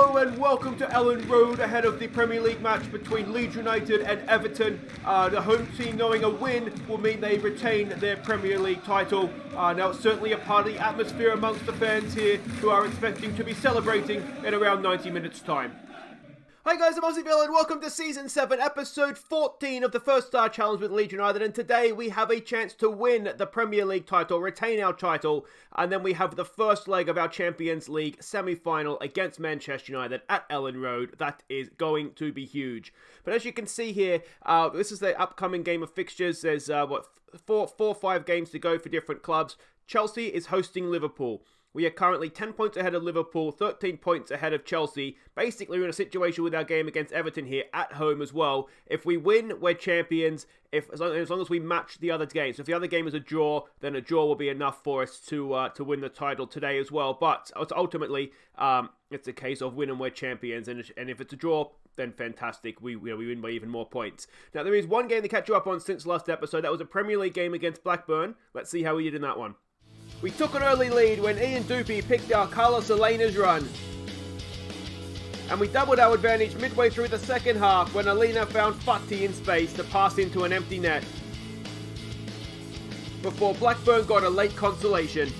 Hello and welcome to Ellen Road ahead of the Premier League match between Leeds United and Everton. The home team knowing a win will mean they retain their Premier League title. Now it's certainly a party atmosphere amongst the fans here who are expecting to be celebrating in around 90 minutes time. Hi guys, I'm Aussie and welcome to Season 7, Episode 14 of the First Star Challenge with Leeds United, and today we have a chance to win the Premier League title, retain our title, and then we have the first leg of our Champions League semi-final against Manchester United at Ellen Road. That is going to be huge. But as you can see here, this is the upcoming game of fixtures. There's, four or five games to go for different clubs. Chelsea is hosting Liverpool. We are currently 10 points ahead of Liverpool, 13 points ahead of Chelsea. Basically, we're in a situation with our game against Everton here at home as well. If we win, we're champions. As long as we match the other games. So if the other game is a draw, then a draw will be enough for us to win the title today as well. But ultimately, it's a case of win and we're champions. And if it's a draw, then fantastic. We win by even more points. Now, there is one game to catch you up on since last episode. That was a Premier League game against Blackburn. Let's see how we did in that one. We took an early lead when Ian Doopy picked our Carlos Alena's run. And we doubled our advantage midway through the second half when Alena found Fati in space to pass into an empty net. Before Blackburn got a late consolation.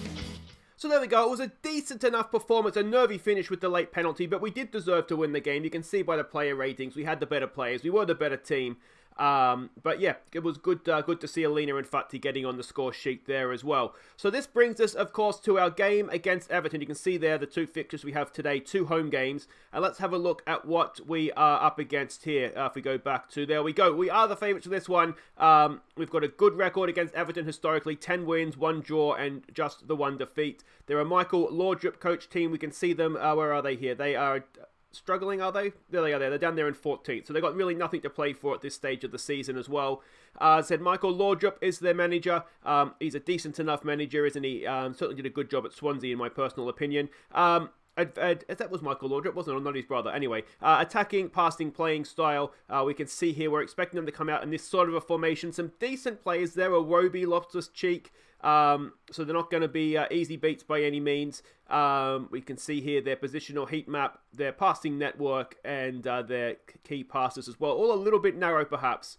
So there we go, it was a decent enough performance, a nervy finish with the late penalty, but we did deserve to win the game. You can see by the player ratings, we had the better players, we were the better team. But yeah, it was good to see Alena and Fati getting on the score sheet there as well. So this brings us, of course, to our game against Everton. You can see there the two fixtures we have today, 2 home games. And let's have a look at what we are up against here. If we go back to, there we go. We are the favourites for this one. We've got a good record against Everton historically, 10 wins, 1 draw, and just the 1 defeat. They're a Michael Laudrup coach team. We can see them. Where are they here? They are struggling, are they? There they are there. They're down there in 14th. So they've got really nothing to play for at this stage of the season as well. I said Michael Laudrup is their manager. He's a decent enough manager, isn't he? Certainly did a good job at Swansea, in my personal opinion. That was Michael Laudrup, wasn't it? Or not his brother. Anyway, attacking, passing, playing style. We can see here we're expecting them to come out in this sort of a formation. Some decent players there. Iwobi, Loftus-Cheek. So they're not going to be easy beats by any means. We can see here their positional heat map, their passing network, and their key passes as well. All a little bit narrow, perhaps.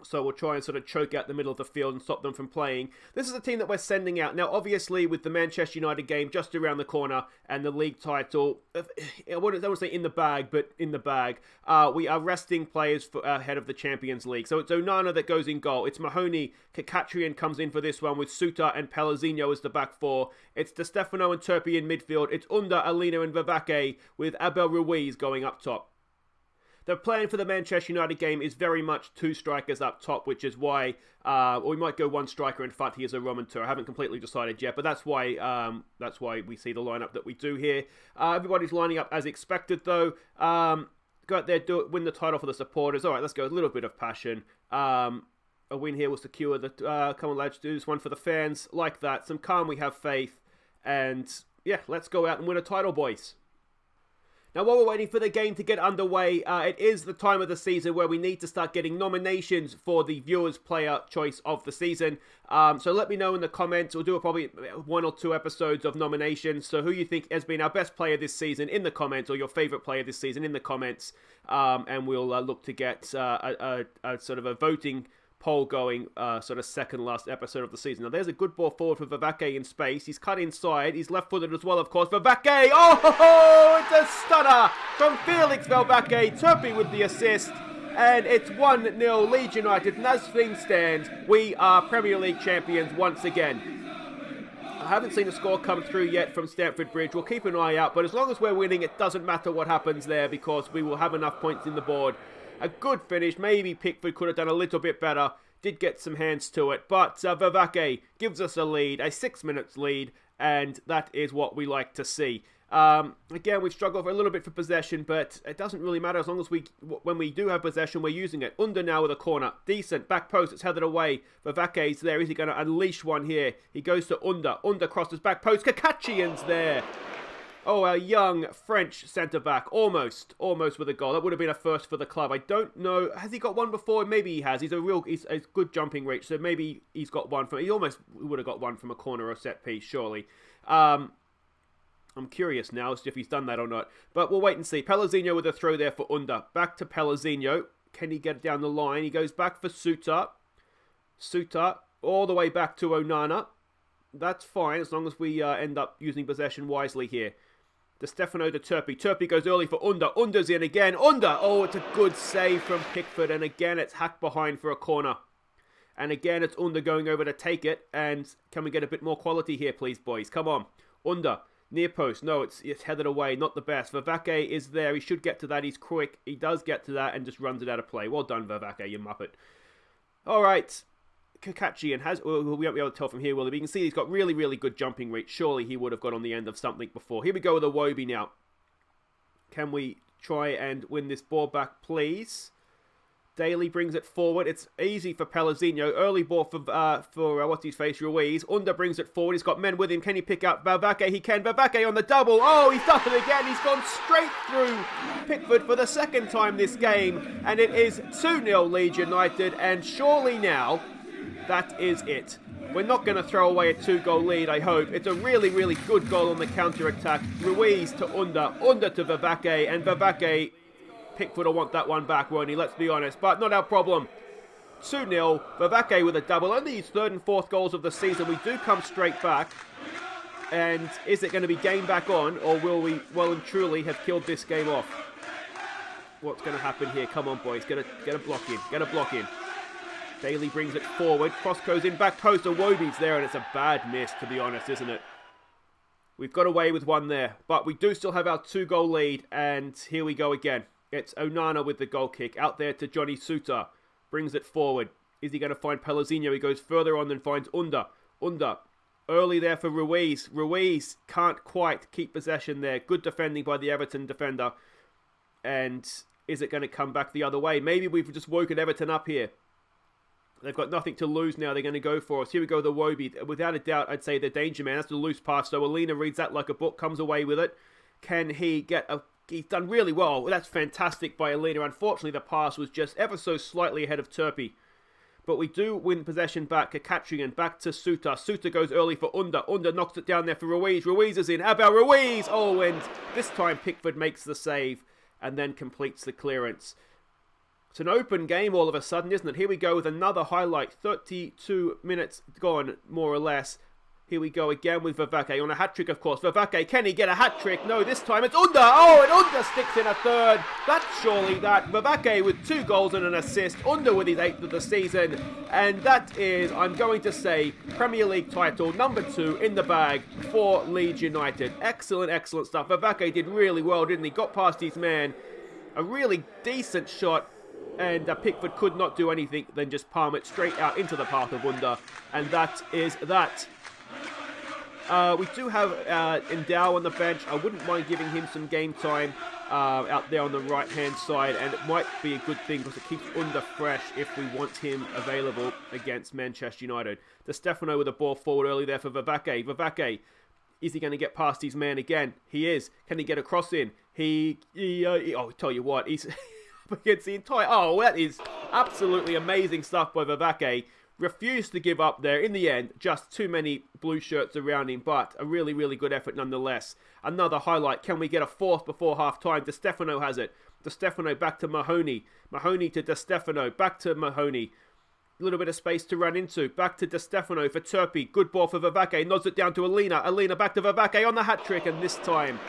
So we'll try and sort of choke out the middle of the field and stop them from playing. This is a team that we're sending out. Now, obviously, with the Manchester United game just around the corner and the league title, I wouldn't say in the bag, but in the bag, we are resting players ahead of the Champions League. So it's Onana that goes in goal. It's Mahoney. Kakatrian comes in for this one with Suter and Pellegrino as the back four. It's Di Stefano and Turpey in midfield. It's Under, Alena and Vivake with Abel Ruiz going up top. The plan for the Manchester United game is very much 2 strikers up top, which is why, or we might go 1 striker and Fati as a Romantur. I haven't completely decided yet, but that's why we see the lineup that we do here. Everybody's lining up as expected, though. Go out there, win the title for the supporters. All right, let's go. A little bit of passion. A win here will secure the. Come on, lads, do this one for the fans. Like that. Some calm. We have faith, and yeah, let's go out and win a title, boys. Now, while we're waiting for the game to get underway, it is the time of the season where we need to start getting nominations for the Viewers' Player Choice of the Season. So let me know in the comments. We'll do probably 1 or 2 episodes of nominations. So who you think has been our best player this season in the comments, or your favourite player this season in the comments. And we'll look to get a sort of a voting poll going, sort of second last episode of the season. Now there's a good ball forward for Vivake in space. He's cut inside. He's left-footed as well, of course. Vivake! Oh, it's a stunner from Felix Vivake. Turpey with the assist. And it's 1-0 Leeds United. And as things stand, we are Premier League champions once again. I haven't seen the score come through yet from Stamford Bridge. We'll keep an eye out. But as long as we're winning, it doesn't matter what happens there because we will have enough points in the board. A good finish. Maybe Pickford could have done a little bit better. Did get some hands to it. But Vivake gives us a lead, a 6 minutes lead. And that is what we like to see. Again, we've struggled for a little bit for possession, but it doesn't really matter as long as when we do have possession, we're using it. Under now with a corner. Decent. Back post. It's headed away. Vivake's there. Is he going to unleash one here? He goes to Under. Under crosses back post. Kakachian's there. Oh, a young French centre-back. Almost with a goal. That would have been a first for the club. I don't know. Has he got one before? Maybe he has. He's a good jumping reach, so maybe he's got one from... He almost would have got one from a corner or set piece, surely. I'm curious now as to if he's done that or not. But we'll wait and see. Pellegrino with a throw there for Under. Back to Pellegrino. Can he get it down the line? He goes back for Suter. Suter all the way back to Onana. That's fine as long as we end up using possession wisely here. De Stefano to Turpey. Turpey goes early for Under. Under's in again. Under! Oh, it's a good save from Pickford. And again, it's hacked behind for a corner. And again, it's Under going over to take it. And can we get a bit more quality here, please, boys? Come on. Under. Near post. No, it's headed away. Not the best. Vavake is there. He should get to that. He's quick. He does get to that and just runs it out of play. Well done, Vavake, you muppet. All right. Kakachi and we won't be able to tell from here, will we? But you can see he's got really, really good jumping reach. Surely he would have got on the end of something before. Here we go with Iwobi now. Can we try and win this ball back, please? Daly brings it forward. It's easy for Pellegrino. Early ball for what's his face, Ruiz. Under brings it forward. He's got men with him. Can he pick up Vavake? He can. Vavake on the double. Oh, he's done it again. He's gone straight through Pickford for the second time this game. And it is 2-0 Leeds United. And surely now, that is it. We're not going to throw away a 2-goal lead, I hope. It's a really, really good goal on the counter-attack. Ruiz to Under. Under to Vavake. And Vavake... Pickford will want that one back, won't he? Let's be honest. But not our problem. 2-0. Vavake with a double. Only his third and fourth goals of the season. We do come straight back. And is it going to be game back on? Or will we well and truly have killed this game off? What's going to happen here? Come on, boys. Get a block in. Get a block in. Daly brings it forward. Cross goes in. Back post. Iwobi's there. And it's a bad miss, to be honest, isn't it? We've got away with one there. But we do still have our 2-goal lead. And here we go again. It's Onana with the goal kick. Out there to Johnny Suter. Brings it forward. Is he going to find Pellegrino? He goes further on and finds Under. Under. Early there for Ruiz. Ruiz can't quite keep possession there. Good defending by the Everton defender. And is it going to come back the other way? Maybe we've just woken Everton up here. They've got nothing to lose now. They're going to go for us. Here we go, the Iwobi. Without a doubt, I'd say the danger man. That's the loose pass. So Alina reads that like a book. Comes away with it. Can he get a... He's done really well. That's fantastic by Alina. Unfortunately, the pass was just ever so slightly ahead of Turpey. But we do win possession back. Kakatrian back to Suter. Suter goes early for Under. Under knocks it down there for Ruiz. Ruiz is in. How about Ruiz? Oh, and this time Pickford makes the save and then completes the clearance. It's an open game all of a sudden, isn't it? Here we go with another highlight. 32 minutes gone, more or less. Here we go again with Vavake on a hat-trick, of course. Vavake, can he get a hat-trick? No, this time it's Under. Oh, and Under sticks in a third. That's surely that. Vavake with 2 goals and an assist. Under with his 8th of the season. And that is, I'm going to say, Premier League title number 2 in the bag for Leeds United. Excellent, excellent stuff. Vavake did really well, didn't he? Got past his man. A really decent shot. And Pickford could not do anything than just palm it straight out into the path of Under. And that is that. We do have Endow on the bench. I wouldn't mind giving him some game time out there on the right-hand side, and it might be a good thing because it keeps Under fresh if we want him available against Manchester United. De Stefano with the ball forward early there for Vavake. Vavake, is he going to get past his man again? He is. Can he get a cross in? Oh, tell you what, he's against the entire... Oh, that is absolutely amazing stuff by Vavake. Refused to give up there. In the end, just too many blue shirts around him, but a really, really good effort nonetheless. Another highlight. Can we get a fourth before half-time? De Stefano has it. De Stefano back to Mahoney. Mahoney to De Stefano. Back to Mahoney. A little bit of space to run into. Back to De Stefano for Turpey. Good ball for Vavake. Nods it down to Alina. Alina back to Vavake on the hat-trick, and this time,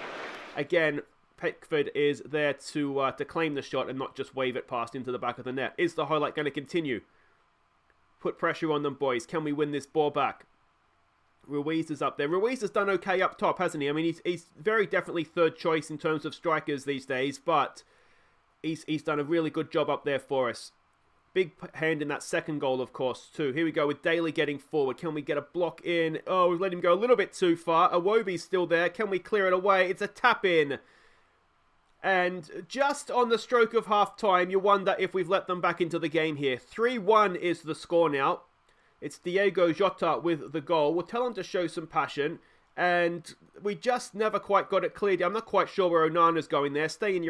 again, Pickford is there to claim the shot and not just wave it past into the back of the net. Is the highlight going to continue? Put pressure on them, boys. Can we win this ball back? Ruiz is up there. Ruiz has done okay up top, hasn't he? I mean, he's very definitely third choice in terms of strikers these days, but he's done a really good job up there for us. Big hand in that second goal, of course, too. Here we go with Daly getting forward. Can we get a block in? Oh, we've let him go a little bit too far. Iwobi's still there. Can we clear it away? It's a tap in. And just on the stroke of half-time, you wonder if we've let them back into the game here. 3-1 is the score now. It's Diego Jota with the goal. We'll tell him to show some passion. And we just never quite got it cleared. I'm not quite sure where Onana's going there. Stay in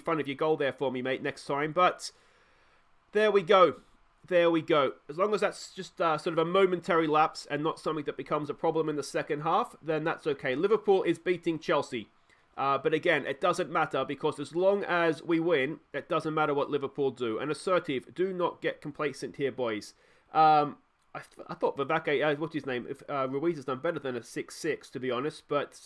front of your goal there for me, mate, next time. But there we go. there we go. As long as that's just sort of a momentary lapse and not something that becomes a problem in the second half, then that's okay. Liverpool is beating Chelsea. But again, it doesn't matter because as long as we win, it doesn't matter what Liverpool do. And assertive, do not get complacent here, boys. I thought Vivake, what's his name? Ruiz has done better than a 6-6, to be honest. But,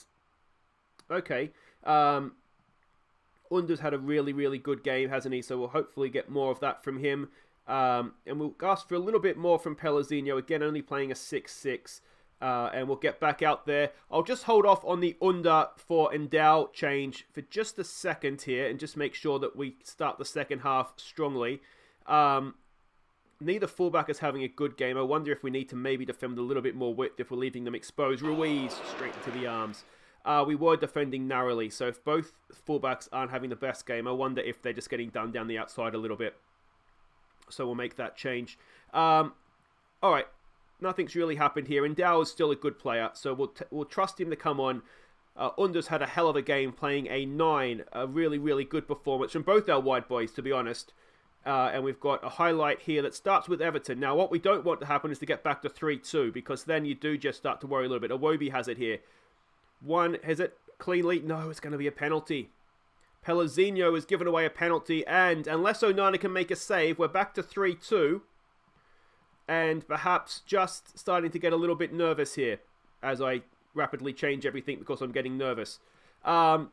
okay. Under's had a really, really good game, hasn't he? So we'll hopefully get more of that from him. And we'll ask for a little bit more from Pellegrino. Again, only playing a 6-6. And we'll get back out there. I'll just hold off on the under for Endow change for just a second here and just make sure that we start the second half strongly. Neither fullback is having a good game. I wonder if we need to maybe defend a little bit more width if we're leaving them exposed. Ruiz straight into the arms. We were defending narrowly, so if both fullbacks aren't having the best game, I wonder if they're just getting done down the outside a little bit. So we'll make that change. All right. Nothing's really happened here. Endow is still a good player, so we'll trust him to come on. Under's had a hell of a game, playing a 9. A really, really good performance from both our wide boys, to be honest. And we've got a highlight here that starts with Everton. Now, what we don't want to happen is to get back to 3-2, because then you do just start to worry a little bit. Awobi has it here. Has it cleanly? No, it's going to be a penalty. Pellegrino has given away a penalty, and unless Onana can make a save, we're back to 3-2. And perhaps just starting to get a little bit nervous here as I rapidly change everything because I'm getting nervous. Come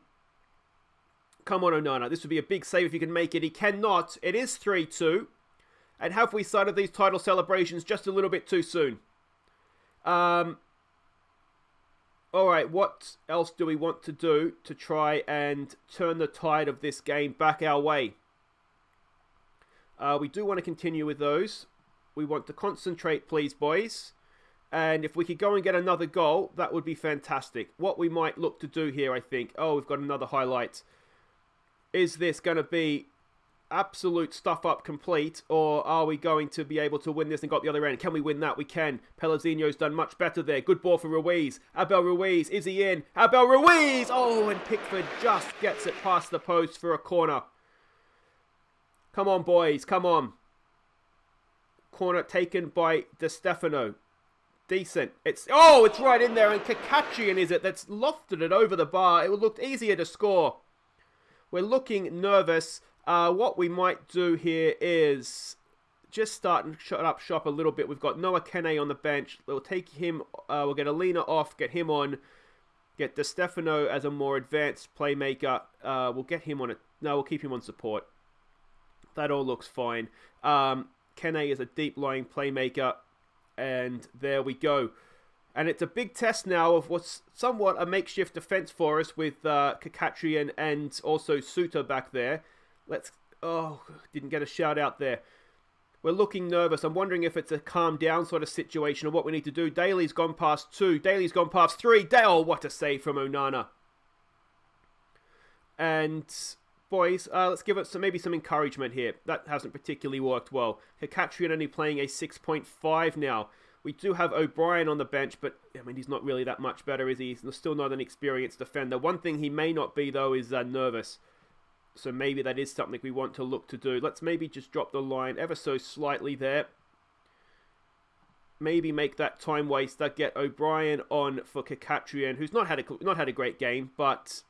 on, Onana. This would be a big save if he can make it. He cannot. It is 3-2. And have we started these title celebrations just a little bit too soon? Alright, what else do we want to do to try and turn the tide of this game back our way? We do want to continue with those. We want to concentrate, please, boys. And if we could go and get another goal, that would be fantastic. What we might look to do here, I think... Oh, we've got another highlight. Is this going to be absolute stuff up complete? Or are we going to be able to win this and got the other end? Can we win that? We can. Pellegrino's done much better there. Good ball for Ruiz. Abel Ruiz. Is he in? Abel Ruiz! Oh, and Pickford just gets it past the post for a corner. Come on, boys. Come on. Corner taken by Di Stefano. Decent. It's right in there, and Kakachian is it that's lofted it over the bar. It looked easier to score. We're looking nervous. What we might do here is just start and shut up shop a little bit. We've got Noah Kene on the bench. We'll take him. We'll get Alina off. Get him on. Get Di Stefano as a more advanced playmaker. We'll get him on it. No, we'll keep him on support. That all looks fine. Kene is a deep-lying playmaker, and there we go. And it's a big test now of what's somewhat a makeshift defense for us with Kakatrian and also Suter back there. Didn't get a shout out there. We're looking nervous. I'm wondering if it's a calm down sort of situation or what we need to do. Daly's gone past 2. Daly's gone past 3. What a save from Onana. And... boys, let's give it maybe some encouragement here. That hasn't particularly worked well. Kakatrian only playing a 6.5 now. We do have O'Brien on the bench, but I mean, he's not really that much better, is he? He's still not an experienced defender. One thing he may not be, though, is nervous. So maybe that is something we want to look to do. Let's maybe just drop the line ever so slightly there. Maybe make that time waster. Get O'Brien on for Kakatrian, who's not had a great game, but...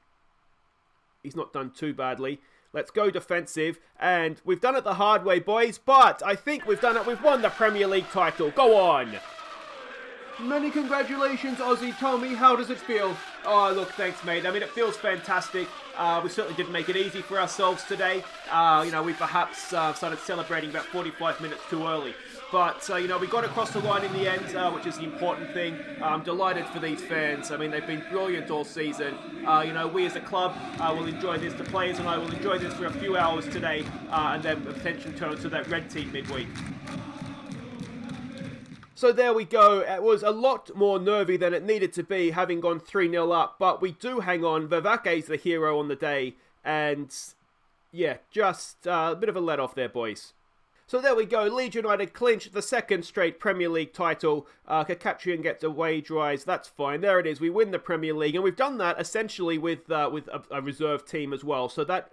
he's not done too badly. Let's go defensive. And we've done it the hard way, boys. But I think we've done it. We've won the Premier League title. Go on. Many congratulations, Aussie. Tell me, how does it feel? Oh, look, thanks, mate. I mean, it feels fantastic. We certainly didn't make it easy for ourselves today. We perhaps started celebrating about 45 minutes too early. But, we got across the line in the end, which is the important thing. I'm delighted for these fans. I mean, they've been brilliant all season. We as a club will enjoy this. The players and I will enjoy this for a few hours today, and then potentially turn to that red team midweek. So there we go. It was a lot more nervy than it needed to be, having gone 3-0 up. But we do hang on. Vavake's the hero on the day. And, yeah, just a bit of a let-off there, boys. So there we go. Leeds United clinched the second straight Premier League title. Kakatrian gets a wage rise. That's fine. There it is. We win the Premier League. And we've done that essentially with a reserve team as well. So that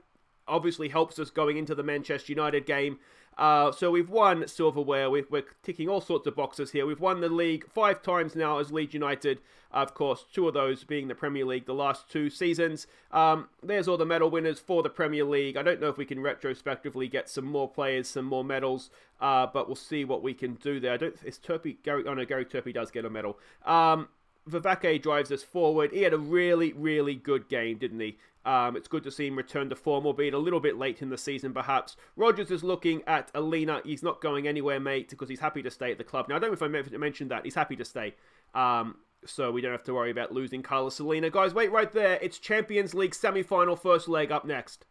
obviously helps us going into the Manchester United game. So we've won silverware. We're ticking all sorts of boxes here. We've won the league 5 times now as Leeds United. Of course, 2 of those being the Premier League the last 2 seasons. There's all the medal winners for the Premier League. I don't know if we can retrospectively get some more players, some more medals, but we'll see what we can do there. Gary Turpie does get a medal. Vivake drives us forward. He had a really, really good game, didn't he? It's good to see him return to form, albeit a little bit late in the season, perhaps. Rogers is looking at Alina. He's not going anywhere, mate, because he's happy to stay at the club. Now, I don't know if I mentioned that. He's happy to stay. So we don't have to worry about losing Carlos Alina. Guys, wait right there. It's Champions League semi-final first leg up next.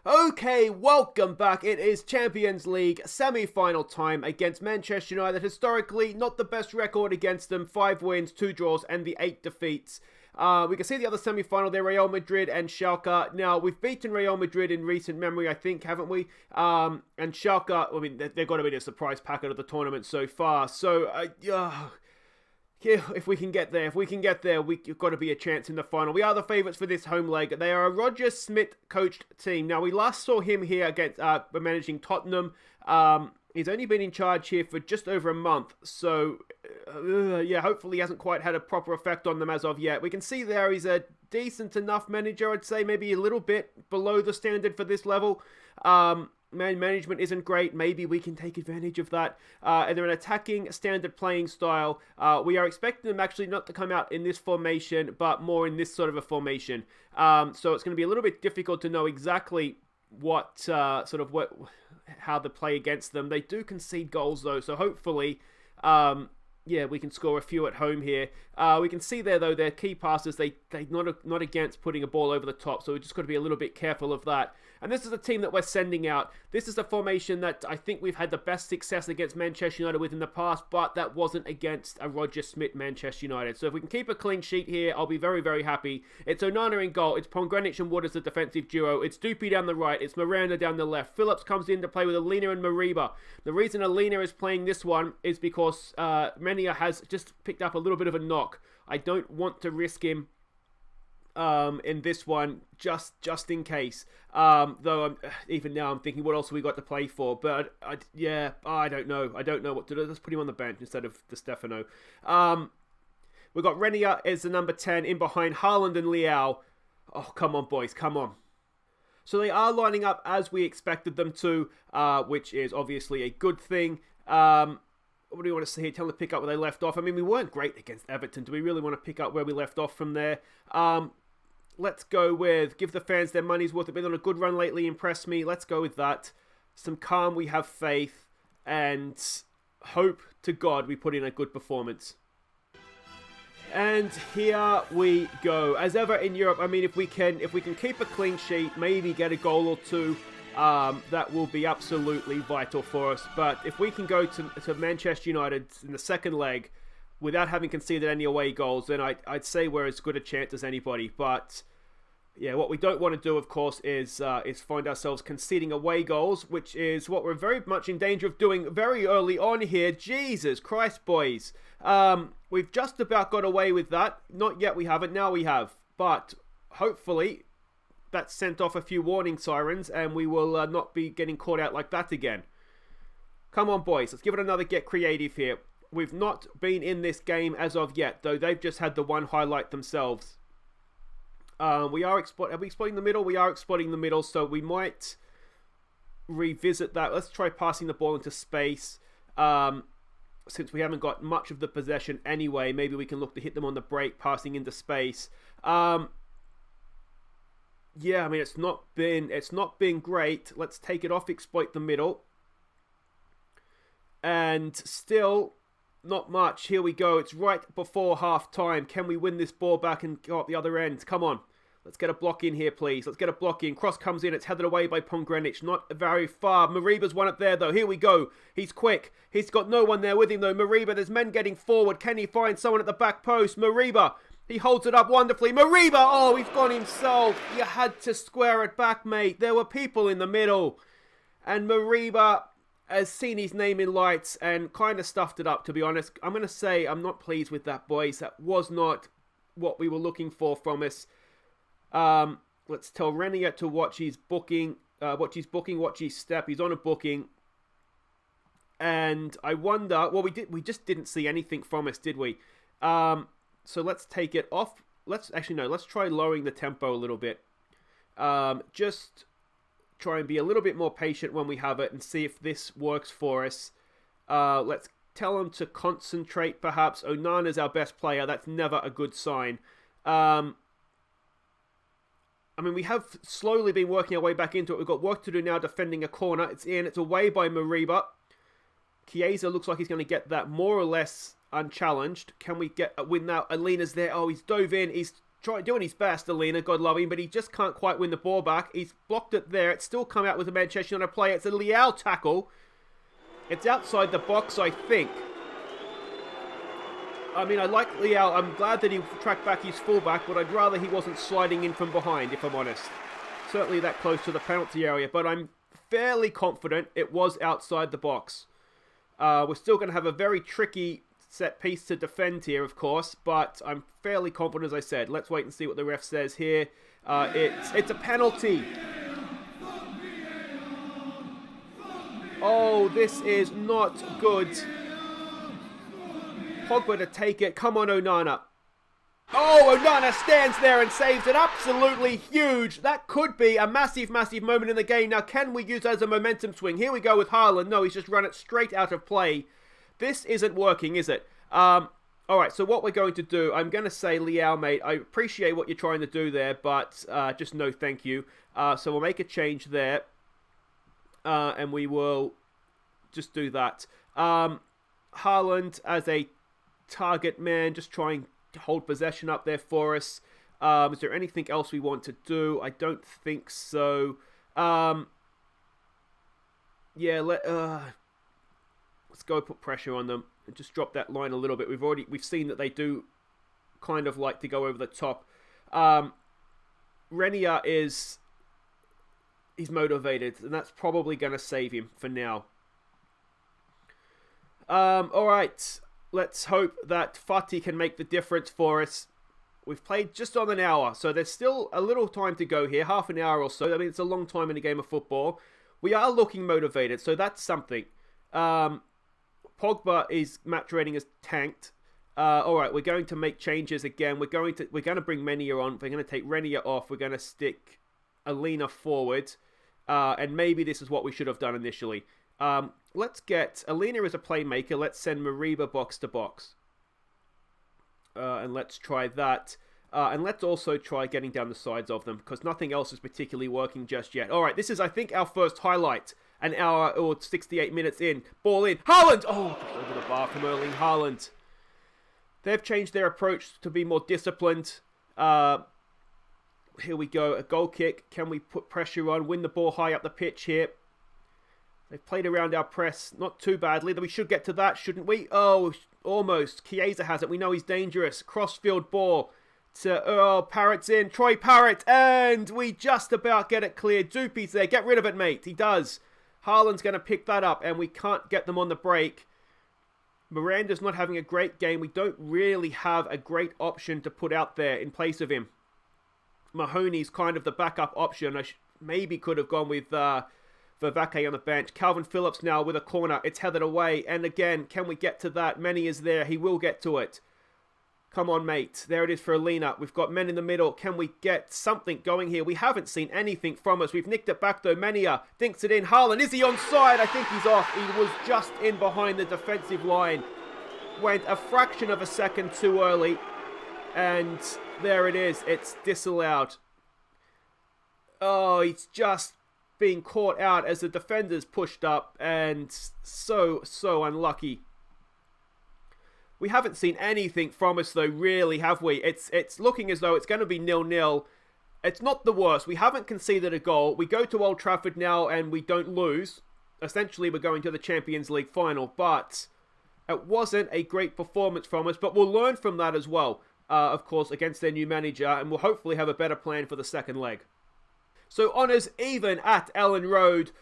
Okay, welcome back. It is Champions League semi-final time against Manchester United. Historically, not the best record against them. 5 wins, 2 draws, and the 8 defeats. We can see the other semi-final there, Real Madrid and Schalke. Now, we've beaten Real Madrid in recent memory, I think, haven't we? And Schalke, I mean, they've got to be the surprise packet of the tournament so far. So, yeah, if we can get there, we've got to be a chance in the final. We are the favourites for this home leg. They are a Roger Smith-coached team. Now, we last saw him here against managing Tottenham. He's only been in charge here for just over a month. So, yeah, hopefully he hasn't quite had a proper effect on them as of yet. We can see there he's a decent enough manager, I'd say. Maybe a little bit below the standard for this level. Management isn't great. Maybe we can take advantage of that. And they're an attacking standard playing style. We are expecting them actually not to come out in this formation, but more in this sort of a formation. So it's going to be a little bit difficult to know exactly how to play against them. They do concede goals though, so hopefully, yeah, we can score a few at home here. We can see there though, their key passes, they're not against putting a ball over the top, so we just got to be a little bit careful of that. And this is a team that we're sending out. This is a formation that I think we've had the best success against Manchester United with in the past, but that wasn't against a Roger Smith Manchester United. So if we can keep a clean sheet here, I'll be very, very happy. It's Onana in goal. It's Pomgranic and Wood as the defensive duo. It's Dupey down the right. It's Miranda down the left. Phillips comes in to play with Alina and Mariba. The reason Alina is playing this one is because Menia has just picked up a little bit of a knock. I don't want to risk him in this one, just in case. Though even now I'm thinking, what else have we got to play for? But I don't know. I don't know what to do. Let's put him on the bench instead of Di Stefano. We've got Renier as the number 10 in behind Haaland and Leao. Oh, come on, boys, come on. So they are lining up as we expected them to, which is obviously a good thing. What do you want to see here? Tell them to pick up where they left off. I mean, we weren't great against Everton. Do we really want to pick up where we left off from there? Let's go with give the fans their money's worth. They've been on a good run lately, impressed me. Let's go with that. Some calm, we have faith, and hope to God we put in a good performance. And here we go. As ever in Europe, I mean, if we can keep a clean sheet, maybe get a goal or two, that will be absolutely vital for us. But if we can go to Manchester United in the second leg without having conceded any away goals, then I'd say we're as good a chance as anybody. But yeah, what we don't want to do, of course, is find ourselves conceding away goals, which is what we're very much in danger of doing very early on here. Jesus Christ, boys. We've just about got away with that. Not yet we haven't, now we have. But hopefully that sent off a few warning sirens and we will not be getting caught out like that again. Come on, boys. Let's give it another get creative here. We've not been in this game as of yet, though they've just had the one highlight themselves. Are we exploiting the middle? We are exploiting the middle, so we might revisit that. Let's try passing the ball into space. Since we haven't got much of the possession anyway, maybe we can look to hit them on the break, passing into space. Yeah, I mean, it's not been great. Let's take it off, exploit the middle. And still not much. Here we go. It's right before half time. Can we win this ball back and go up the other end? Come on. Let's get a block in here, please. Let's get a block in. Cross comes in. It's headed away by Pomgranic. Not very far. Mariba's won it there, though. Here we go. He's quick. He's got no one there with him, though. Mariba, there's men getting forward. Can he find someone at the back post? Mariba. He holds it up wonderfully. Mariba! Oh, he's gone himself. You had to square it back, mate. There were people in the middle. And Mariba has seen his name in lights and kind of stuffed it up, to be honest. I'm going to say I'm not pleased with that, boys. That was not what we were looking for from us. Let's tell Renier to watch his booking. watch his booking, watch his step. He's on a booking. And I wonder, well, we just didn't see anything from us, did we? So let's take it off. Let's try lowering the tempo a little bit. Just try and be a little bit more patient when we have it and see if this works for us. Let's tell him to concentrate, perhaps. Onana's our best player. That's never a good sign. We have slowly been working our way back into it. We've got work to do now defending a corner. It's in. It's away by Mariba. Chiesa looks like he's going to get that more or less unchallenged. Can we get a win now? Alina's there. Oh, he's dove in. He's doing his best, Alina. God love him. But he just can't quite win the ball back. He's blocked it there. It's still come out with a Manchester United play. It's a Leao tackle. It's outside the box, I think. I like Leao. I'm glad that he tracked back his fullback, but I'd rather he wasn't sliding in from behind, if I'm honest. Certainly that close to the penalty area, but I'm fairly confident it was outside the box. We're still going to have a very tricky set piece to defend here, of course, but I'm fairly confident, as I said. Let's wait and see what the ref says here. It's a penalty. Oh, this is not good. Pogba to take it. Come on, Onana. Oh, Onana stands there and saves it. Absolutely huge. That could be a massive, massive moment in the game. Now, can we use that as a momentum swing? Here we go with Haaland. No, he's just run it straight out of play. This isn't working, is it? All right, so what we're going to do, I'm going to say, Leao, mate, I appreciate what you're trying to do there, but just no thank you. So we'll make a change there, and we will just do that. Haaland as a target man, just trying to hold possession up there for us. Is there anything else we want to do? I don't think so. Yeah, let's go put pressure on them and just drop that line a little bit. We've seen that they do kind of like to go over the top. Renier he's motivated, and that's probably going to save him for now. All right. Let's hope that Fati can make the difference for us. We've played just on an hour, so there's still a little time to go here, half an hour or so. It's a long time in a game of football. We are looking motivated, so that's something. Pogba, is match rating is tanked. All right, we're going to make changes again. We're going to bring Menia on. We're going to take Renier off. We're going to stick Alina forward, and maybe this is what we should have done initially. Let's get Alina as a playmaker. Let's send Mariba box to box. And let's try that. And let's also try getting down the sides of them, because nothing else is particularly working just yet. All right, this is, I think, our first highlight. An hour or 68 minutes in. Ball in. Haaland! Oh, over the bar from Erling Haaland. They've changed their approach to be more disciplined. Here we go. A goal kick. Can we put pressure on? Win the ball high up the pitch here. They've played around our press, not too badly. We should get to that, shouldn't we? Oh, almost. Chiesa has it. We know he's dangerous. Crossfield ball to Parrott's in. Troy Parrott, and we just about get it cleared. Doopy's there. Get rid of it, mate. He does. Haaland's going to pick that up, and we can't get them on the break. Miranda's not having a great game. We don't really have a great option to put out there in place of him. Mahoney's kind of the backup option. I maybe could have gone with Vervaeke on the bench. Calvin Phillips now with a corner. It's headed away. And again, can we get to that? Many is there. He will get to it. Come on, mate. There it is for Alina. We've got men in the middle. Can we get something going here? We haven't seen anything from us. We've nicked it back though. Mania dinks it in. Haaland, is he onside? I think he's off. He was just in behind the defensive line. Went a fraction of a second too early. And there it is. It's disallowed. Oh, he's just being caught out as the defenders pushed up, and so unlucky. We haven't seen anything from us though, really, have we? It's looking as though it's going to be 0-0. It's not the worst. We haven't conceded a goal. We go to Old Trafford now and we don't lose. Essentially, we're going to the Champions League final, but it wasn't a great performance from us, but we'll learn from that as well, of course, against their new manager, and we'll hopefully have a better plan for the second leg. So honours even at Ellen Road.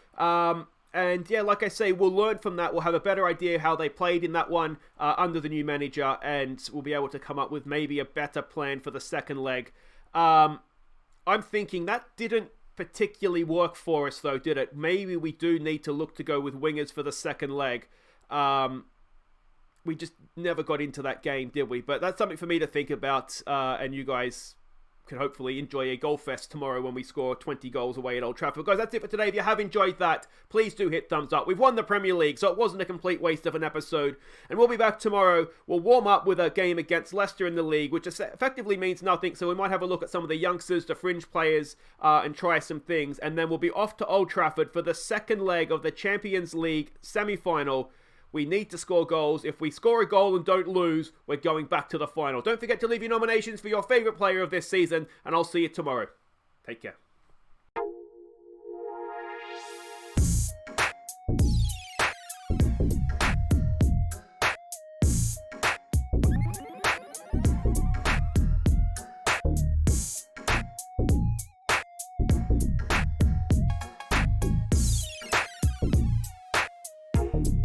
And yeah, like I say, we'll learn from that. We'll have a better idea how they played in that one under the new manager. And we'll be able to come up with maybe a better plan for the second leg. I'm thinking that didn't particularly work for us, though, did it? Maybe we do need to look to go with wingers for the second leg. We just never got into that game, did we? But that's something for me to think about, and you guys can hopefully enjoy a goal fest tomorrow when we score 20 goals away at Old Trafford. Guys, that's it for today. If you have enjoyed that, please do hit thumbs up. We've won the Premier League, so it wasn't a complete waste of an episode. And we'll be back tomorrow. We'll warm up with a game against Leicester in the league, which effectively means nothing. So we might have a look at some of the youngsters, the fringe players, and try some things. And then we'll be off to Old Trafford for the second leg of the Champions League semi-final. We need to score goals. If we score a goal and don't lose, we're going back to the final. Don't forget to leave your nominations for your favourite player of this season, and I'll see you tomorrow. Take care.